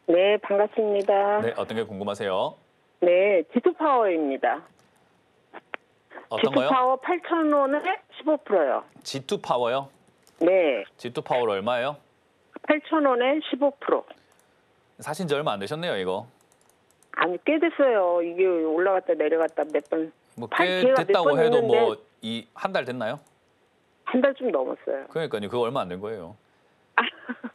네, 반갑습니다. 네, 어떤 게 궁금하세요? 네, G2파워입니다. 어떤 거요? G2파워 8,000원에 15%요. G2 파워요? 네, G2 파워로 얼마예요? 8,000원에 15%. 사신 지 얼마 안 되셨네요, 이거. 아니, 꽤 됐어요. 이게 올라갔다 내려갔다 몇 번. 뭐 팔 꽤 기회가 몇 됐다고 번 해도 있는데 뭐 이 한 달 됐나요? 한 달 좀 넘었어요. 그러니까요, 그거 얼마 안 된 거예요.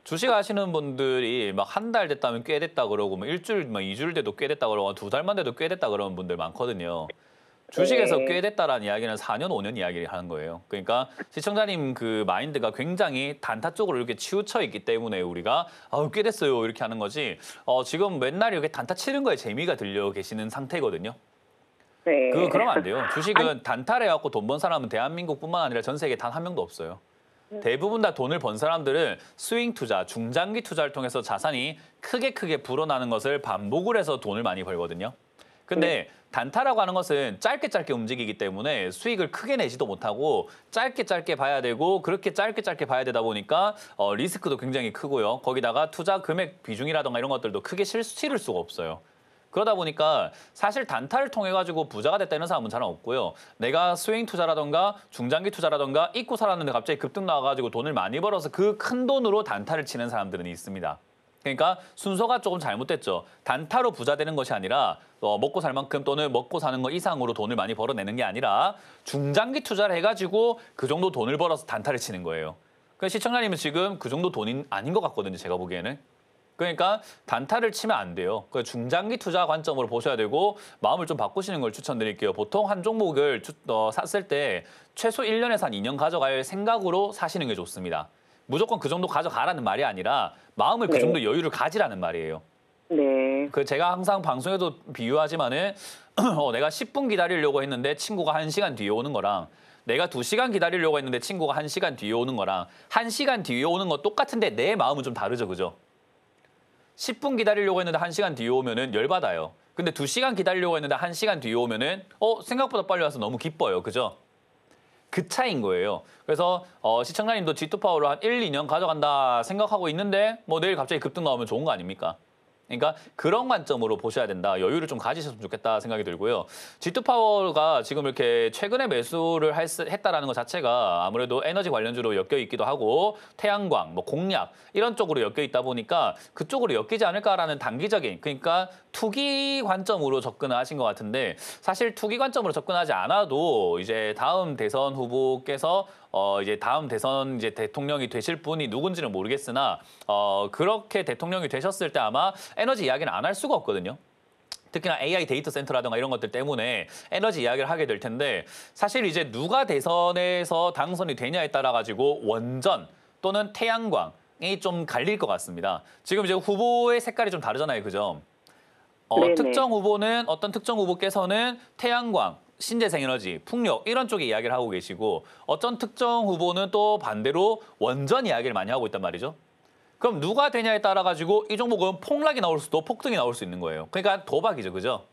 주식 하시는 분들이 막 한 달 됐다면 꽤 됐다 그러고 뭐 일주일, 막 2주일 돼도 꽤 됐다 그러고 두 달만 돼도 꽤 됐다 그러는 분들 많거든요. 주식에서 네. 꽤 됐다라는 이야기는 4년, 5년 이야기를 하는 거예요. 그러니까 시청자님 그 마인드가 굉장히 단타 쪽으로 이렇게 치우쳐 있기 때문에 우리가 꽤 됐어요 이렇게 하는 거지. 지금 맨날 이렇게 단타 치는 거에 재미가 들려 계시는 상태거든요. 네. 그러면 안 돼요. 주식은 단타를 해갖고 돈 번 사람은 대한민국뿐만 아니라 전 세계 단 한 명도 없어요. 대부분 다 돈을 번 사람들은 스윙 투자, 중장기 투자를 통해서 자산이 크게 불어나는 것을 반복을 해서 돈을 많이 벌거든요. 근데 단타라고 하는 것은 짧게 움직이기 때문에 수익을 크게 내지도 못하고 짧게 봐야 되고 그렇게 짧게 봐야 되다 보니까 리스크도 굉장히 크고요. 거기다가 투자 금액 비중이라든가 이런 것들도 크게 치를 수가 없어요. 그러다 보니까 사실 단타를 통해 가지고 부자가 됐다는 사람은 잘 없고요. 내가 스윙 투자라던가 중장기 투자라던가 잊고 살았는데 갑자기 급등 나와가지고 돈을 많이 벌어서 그 큰 돈으로 단타를 치는 사람들은 있습니다. 그러니까 순서가 조금 잘못됐죠. 단타로 부자 되는 것이 아니라 먹고 살 만큼 또는 먹고 사는 거 이상으로 돈을 많이 벌어내는 게 아니라 중장기 투자를 해가지고 그 정도 돈을 벌어서 단타를 치는 거예요. 그 시청자님은 지금 그 정도 돈이 아닌 것 같거든요. 제가 보기에는. 그러니까 단타를 치면 안 돼요. 그 중장기 투자 관점으로 보셔야 되고 마음을 좀 바꾸시는 걸 추천드릴게요. 보통 한 종목을 샀을 때 최소 1년에서 한 2년 가져갈 생각으로 사시는 게 좋습니다. 무조건 그 정도 가져가라는 말이 아니라 마음을 그 네. 정도 여유를 가지라는 말이에요. 네. 그 제가 항상 방송에도 비유하지만은 내가 10분 기다리려고 했는데 친구가 1시간 뒤에 오는 거랑 내가 2시간 기다리려고 했는데 친구가 1시간 뒤에 오는 거랑 1시간 뒤에 오는 거 똑같은데 내 마음은 좀 다르죠. 그죠? 10분 기다리려고 했는데 1시간 뒤에 오면은 열받아요. 근데 2시간 기다리려고 했는데 1시간 뒤에 오면은 생각보다 빨리 와서 너무 기뻐요. 그죠? 그 차이인 거예요. 그래서 시청자님도 G2파워를 한 1, 2년 가져간다 생각하고 있는데 뭐 내일 갑자기 급등 나오면 좋은 거 아닙니까? 그러니까 그런 관점으로 보셔야 된다. 여유를 좀 가지셨으면 좋겠다 생각이 들고요. G2파워가 지금 이렇게 최근에 매수를 했다라는 것 자체가 아무래도 에너지 관련주로 엮여 있기도 하고 태양광, 뭐 공약 이런 쪽으로 엮여 있다 보니까 그쪽으로 엮이지 않을까라는 단기적인 그러니까 투기 관점으로 접근을 하신 것 같은데 사실 투기 관점으로 접근하지 않아도 이제 다음 대선 후보께서 이제 다음 대선 이제 대통령이 되실 분이 누군지는 모르겠으나 그렇게 대통령이 되셨을 때 아마 에너지 이야기는 안 할 수가 없거든요. 특히나 AI 데이터 센터라든가 이런 것들 때문에 에너지 이야기를 하게 될 텐데 사실 이제 누가 대선에서 당선이 되냐에 따라 가지고 원전 또는 태양광이 좀 갈릴 것 같습니다. 지금 이제 후보의 색깔이 좀 다르잖아요. 그죠? 네네. 특정 후보는 어떤 특정 후보께서는 태양광, 신재생에너지, 풍력 이런 쪽에 이야기를 하고 계시고 어떤 특정 후보는 또 반대로 원전 이야기를 많이 하고 있단 말이죠. 그럼 누가 되냐에 따라 가지고 이 종목은 폭락이 나올 수도 폭등이 나올 수 있는 거예요. 그러니까 도박이죠. 그죠?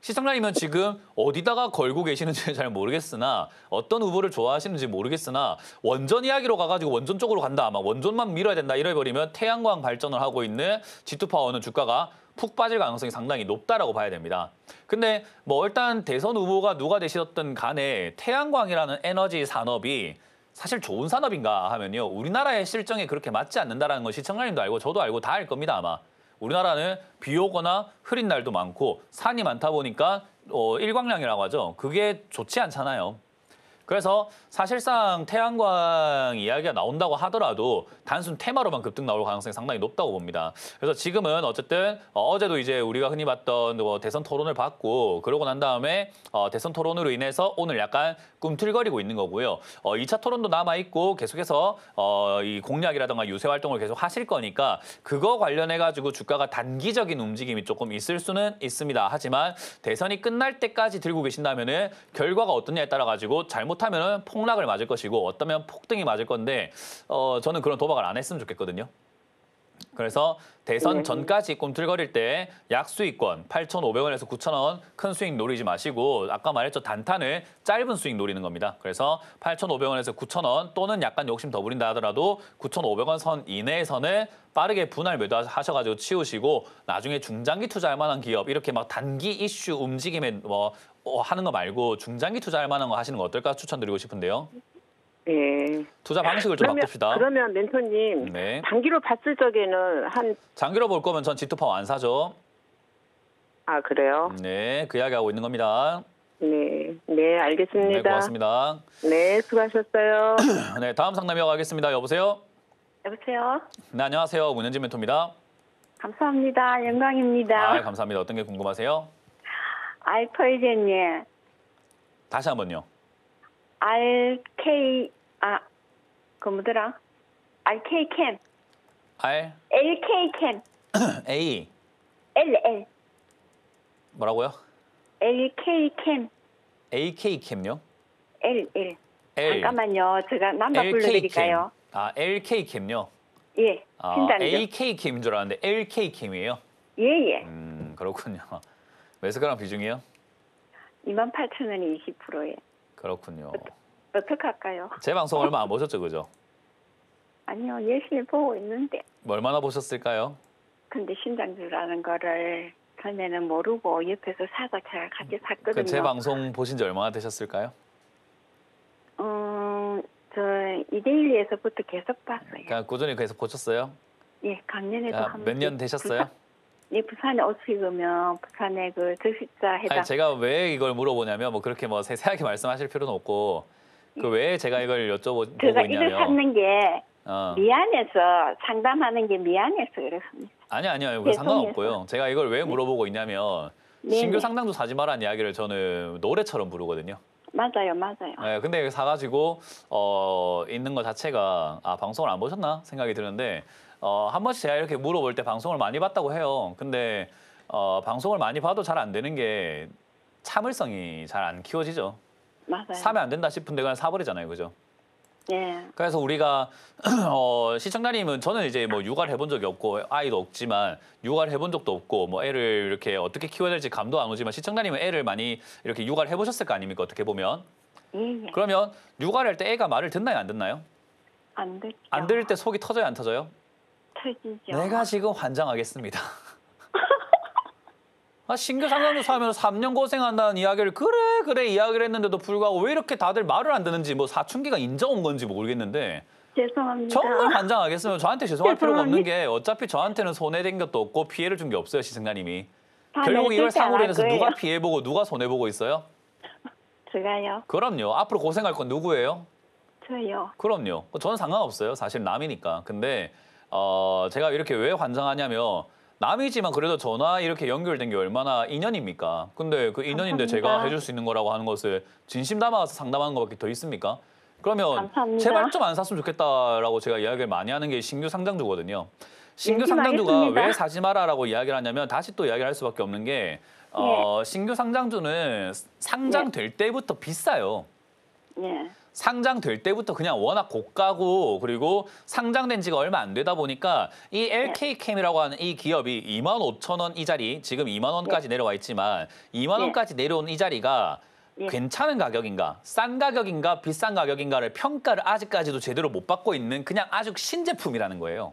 시청자님은 지금 어디다가 걸고 계시는지 잘 모르겠으나 어떤 후보를 좋아하시는지 모르겠으나 원전 이야기로 가가지고 원전 쪽으로 간다. 막 원전만 밀어야 된다. 이래버리면 태양광 발전을 하고 있는 G2파워는 주가가 푹 빠질 가능성이 상당히 높다라고 봐야 됩니다. 근데 뭐 일단 대선 후보가 누가 되셨든 간에 태양광이라는 에너지 산업이 사실 좋은 산업인가 하면요. 우리나라의 실정에 그렇게 맞지 않는다는 건 시청자님도 알고 저도 알고 다 알 겁니다, 아마. 우리나라는 비 오거나 흐린 날도 많고 산이 많다 보니까 일광량이라고 하죠. 그게 좋지 않잖아요. 그래서 사실상 태양광 이야기가 나온다고 하더라도 단순 테마로만 급등 나올 가능성이 상당히 높다고 봅니다. 그래서 지금은 어쨌든 어제도 이제 우리가 흔히 봤던 대선 토론을 받고 그러고 난 다음에 대선 토론으로 인해서 오늘 약간 꿈틀거리고 있는 거고요. 2차 토론도 남아있고 계속해서 이 공약이라든가 유세 활동을 계속 하실 거니까 그거 관련해가지고 주가가 단기적인 움직임이 조금 있을 수는 있습니다. 하지만 대선이 끝날 때까지 들고 계신다면은 결과가 어떠냐에 따라 가지고 잘못하면은 폭락을 맞을 것이고 어떠면 폭등이 맞을 건데 저는 그런 도박을 안 했으면 좋겠거든요. 그래서 대선 네. 전까지 꿈틀거릴 때 약수익권 8,500원에서 9,000원 큰 수익 노리지 마시고 아까 말했죠. 단타는 짧은 수익 노리는 겁니다. 그래서 8,500원에서 9,000원 또는 약간 욕심 더 부린다 하더라도 9,500원 선 이내에서는 빠르게 분할 매도하셔가지고 치우시고 나중에 중장기 투자할 만한 기업 이렇게 막 단기 이슈 움직임에 뭐 하는 거 말고 중장기 투자할 만한 거 하시는 거 어떨까 추천드리고 싶은데요. 예. 투자 방식을 좀 바꿉시다. 그러면 멘토님, 네. 단기로 봤을 적에는 장기로 볼 거면 전 G2파워 안 사죠. 그래요? 네, 그 이야기하고 있는 겁니다. 네. 네, 알겠습니다. 네, 고맙습니다. 네, 수고하셨어요. 네, 다음 상담 이어가겠습니다. 여보세요? 여보세요? 네, 안녕하세요. 문현진 멘토입니다. 감사합니다. 영광입니다. 감사합니다. 어떤 게 궁금하세요? 알토이젠님, 다시 한번요. 그 뭐더라? RK캠, R, LK캠, A, LL, 뭐라고요? LK캠, AK캠요? LL. L, 잠깐만요. 제가 남바 불러드릴까요? LK캠요? 예, 신단죠. AK캠인 줄 알았는데 LK캠이에요? 예. 그렇군요. 매수가랑 비중이요? 28,000원이 20%예요. 그렇군요. 어떡할까요? 제 방송 얼마 안 보셨죠, 그죠? 아니요, 열심히 보고 있는데. 얼마나 보셨을까요? 근데 신장주라는 거를 전에는 모르고 옆에서 사고 제가 같이 샀거든요. 제 방송 보신 지 얼마나 되셨을까요? 저 이데일리에서부터 계속 봤어요. 그냥 꾸준히 계속 보셨어요? 예, 작년에도 한 몇 년 되셨어요? 예, 부산에 옷 입으면 부산에 그 적십자 해당. 제가 왜 이걸 물어보냐면 뭐 그렇게 뭐 세세하게 말씀하실 필요는 없고 그 왜 제가 이걸 여쭤보고 제가 있냐면 이걸 찾는 게 어. 미안해서 상담하는 게 미안해서 그렇습니다. 아니요. 그 상관없고요. 제가 이걸 왜 물어보고 있냐면 네네. 신규 상담도 사지 말라는 이야기를 저는 노래처럼 부르거든요. 맞아요. 네, 근데 사가지고 있는 것 자체가 방송을 안 보셨나 생각이 드는데 한 번씩 제가 이렇게 물어볼 때 방송을 많이 봤다고 해요. 근데 방송을 많이 봐도 잘 안 되는 게 참을성이 잘 안 키워지죠. 맞아요. 사면 안 된다 싶은데 그냥 사버리잖아요, 그죠? 네. 그래서 우리가 시청자님은 저는 이제 뭐 육아를 해본 적이 없고 아이도 없지만 육아를 해본 적도 없고 뭐 애를 이렇게 어떻게 키워야 될지 감도 안 오지만 시청자님은 애를 많이 이렇게 육아를 해보셨을 거 아닙니까? 어떻게 보면. 예. 그러면 육아를 할 때 애가 말을 듣나요, 안 듣나요? 안 듣죠. 안 들을 때 속이 터져요, 안 터져요? 터지죠. 내가 지금 환장하겠습니다. 신규 상담도 사면 3년 고생한다는 이야기를 그래 이야기를 했는데도 불구하고 왜 이렇게 다들 말을 안 듣는지 뭐 사춘기가 인정 온 건지 모르겠는데 죄송합니다. 정말 환장하겠으면 저한테 죄송할 필요가 없는 죄송합니다. 게 어차피 저한테는 손해된 것도 없고 피해를 준 게 없어요, 시청자님이. 다음에 결국 이걸 절대 안 사고로 할 인해서 거예요. 누가 피해보고 누가 손해보고 있어요? 제가요. 그럼요. 앞으로 고생할 건 누구예요? 저요. 그럼요. 저는 상관없어요. 사실 남이니까. 근데 제가 이렇게 왜 환장하냐면 남이지만 그래도 전화 이렇게 연결된 게 얼마나 인연입니까? 근데 그 인연인데 제가 감사합니다. 해줄 수 있는 거라고 하는 것을 진심 담아서 상담하는 것밖에 더 있습니까? 그러면 감사합니다. 제발 좀 안 샀으면 좋겠다라고 제가 이야기를 많이 하는 게 신규 상장주거든요. 신규 열심히 상장주가 하겠습니다. 왜 사지 마라라고 이야기를 하냐면 다시 또 이야기를 할 수밖에 없는 게 신규 상장주는 상장될 때부터 비싸요. 예. 상장될 때부터 그냥 워낙 고가고 그리고 상장된 지가 얼마 안 되다 보니까 이 LK캠이라고 하는 이 기업이 25,000원 이 자리 지금 2만 원까지 내려와 있지만 2만 원까지 내려온 이 자리가 괜찮은 가격인가 싼 가격인가 비싼 가격인가를 평가를 아직까지도 제대로 못 받고 있는 그냥 아주 신제품이라는 거예요.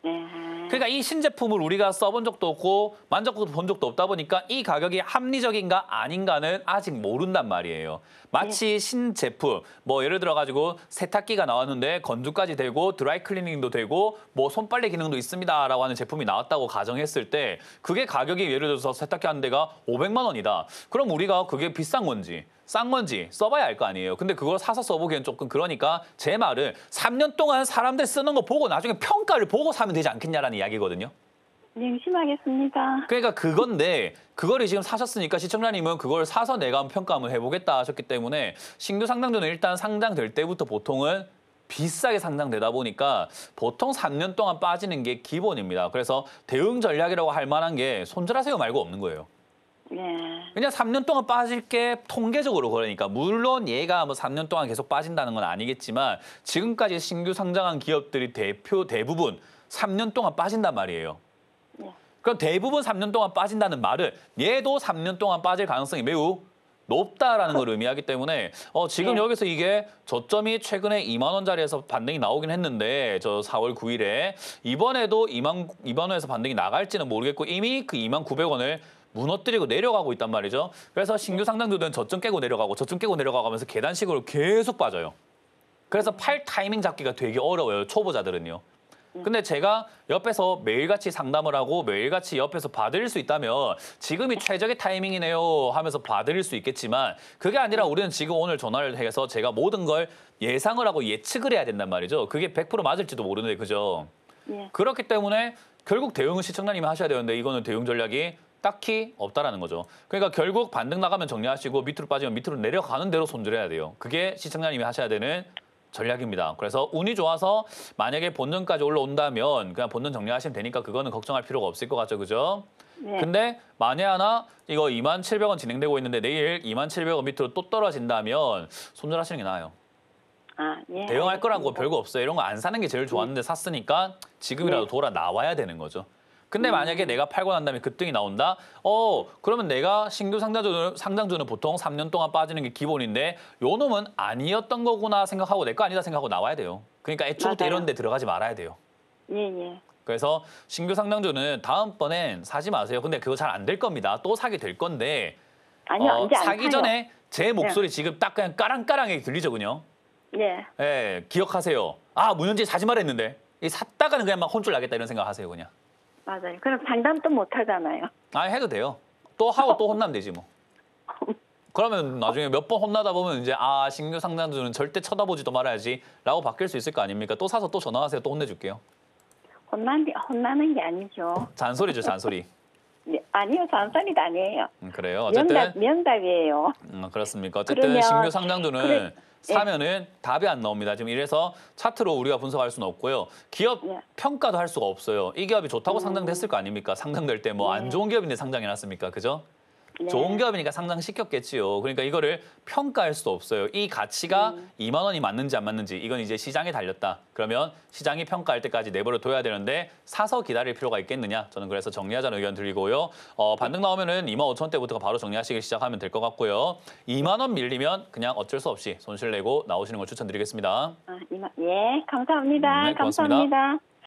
그러니까 이 신제품을 우리가 써본 적도 없고 만져본 적도 없다 보니까 이 가격이 합리적인가 아닌가는 아직 모른단 말이에요. 마치 신제품, 뭐 예를 들어 가지고 세탁기가 나왔는데 건조까지 되고 드라이 클리닝도 되고 뭐 손빨래 기능도 있습니다라고 하는 제품이 나왔다고 가정했을 때 그게 가격이 예를 들어서 세탁기 한 대가 500만 원이다. 그럼 우리가 그게 비싼 건지 싼 건지 써봐야 알 거 아니에요. 근데 그걸 사서 써보기엔 조금 그러니까 제 말은 3년 동안 사람들 쓰는 거 보고 나중에 평가를 보고 사면 되지 않겠냐라는 이야기거든요. 명심하겠습니다. 그러니까 그건데 그거를 지금 사셨으니까 시청자님은 그걸 사서 내가 한번 평가 한번 해보겠다 하셨기 때문에 신규 상장주는 일단 상장될 때부터 보통은 비싸게 상장되다 보니까 보통 3년 동안 빠지는 게 기본입니다. 그래서 대응 전략이라고 할 만한 게 손절하세요 말고 없는 거예요. 그냥 3년 동안 빠질 게 통계적으로 그러니까 물론 얘가 뭐 3년 동안 계속 빠진다는 건 아니겠지만 지금까지 신규 상장한 기업들이 대부분 3년 동안 빠진단 말이에요. 네. 그럼 대부분 3년 동안 빠진다는 말은 얘도 3년 동안 빠질 가능성이 매우 높다라는 걸 의미하기 때문에 지금 네. 여기서 이게 저점이 최근에 2만 원짜리에서 반등이 나오긴 했는데 저 4월 9일에 이번에도 2만 원에서 반등이 나갈지는 모르겠고 이미 그 2만 900원을 무너뜨리고 내려가고 있단 말이죠. 그래서 신규 상장주들은 저점 깨고 내려가고 저점 깨고 내려가면서 계단식으로 계속 빠져요. 그래서 팔 타이밍 잡기가 되게 어려워요. 초보자들은요. 근데 제가 옆에서 매일같이 상담을 하고 매일같이 옆에서 봐드릴 수 있다면 지금이 최적의 타이밍이네요 하면서 봐드릴 수 있겠지만 그게 아니라 우리는 지금 오늘 전화를 해서 제가 모든 걸 예상을 하고 예측을 해야 된단 말이죠. 그게 100% 맞을지도 모르는데 그죠? 예. 그렇기 때문에 결국 대응은 시청자님이 하셔야 되는데 이거는 대응 전략이 딱히 없다라는 거죠. 그러니까 결국 반등 나가면 정리하시고 밑으로 빠지면 밑으로 내려가는 대로 손절해야 돼요. 그게 시청자님이 하셔야 되는 전략입니다. 그래서 운이 좋아서 만약에 본전까지 올라온다면 그냥 본전 정리하시면 되니까 그거는 걱정할 필요가 없을 것 같죠. 그죠? 네. 근데 만에 하나 이거 27,000원 진행되고 있는데 내일 27,000원 밑으로 또 떨어진다면 손절하시는 게 나아요. 아, 예. 대응할 거라고 알겠습니다. 별거 없어요. 이런 거 안 사는 게 제일 좋았는데 샀으니까 지금이라도 네. 돌아 나와야 되는 거죠. 근데 만약에 내가 팔고 난 다음에 급등이 나온다? 그러면 내가 신규 상장주는 보통 3년 동안 빠지는 게 기본인데 요 놈은 아니었던 거구나 생각하고 내 거 아니다 생각하고 나와야 돼요. 그러니까 애초부터 맞아요. 이런 데 들어가지 말아야 돼요. 예, 예. 그래서 신규 상장주는 다음번엔 사지 마세요. 근데 그거 잘 안 될 겁니다. 또 사게 될 건데 아니요, 이제 안 사기 사요. 전에 제 목소리 지금 딱 그냥 까랑까랑하게 들리죠, 그냥? 예. 예, 기억하세요. 아, 문현지 사지 말했는데. 이 샀다가는 그냥 막 혼쭐 나겠다 이런 생각 하세요, 그냥. 맞아요. 그럼 상담도 못 하잖아요. 아, 해도 돼요. 또 하고 또 혼나면 되지 뭐. 그러면 나중에 몇 번 혼나다 보면 이제 신규 상장주는 절대 쳐다보지도 말아야지라고 바뀔 수 있을 거 아닙니까? 또 사서 또 전화하세요. 또 혼내줄게요. 혼나는 게 아니죠. 잔소리죠, 잔소리. 네, 아니요, 잔소리도 아니에요. 그래요. 어쨌든 명답이에요. 그렇습니까? 어쨌든 그러면 신규 상장주는 그래, 사면은 답이 안 나옵니다. 지금 이래서 차트로 우리가 분석할 수는 없고요. 기업 예. 평가도 할 수가 없어요. 이 기업이 좋다고 상장됐을 거 아닙니까? 상장될 때 뭐 안 좋은 기업인데 상장해놨습니까? 그죠? 네. 좋은 기업이니까 상장시켰겠지요. 그러니까 이거를 평가할 수도 없어요. 이 가치가 2만 원이 맞는지 안 맞는지 이건 이제 시장에 달렸다. 그러면 시장이 평가할 때까지 내버려 둬야 되는데 사서 기다릴 필요가 있겠느냐. 저는 그래서 정리하자는 의견 드리고요. 반등 나오면은 25,000원대부터 바로 정리하시기 시작하면 될 것 같고요. 2만 원 밀리면 그냥 어쩔 수 없이 손실 내고 나오시는 걸 추천드리겠습니다. 예, 감사합니다. 네, 고맙습니다. 감사합니다.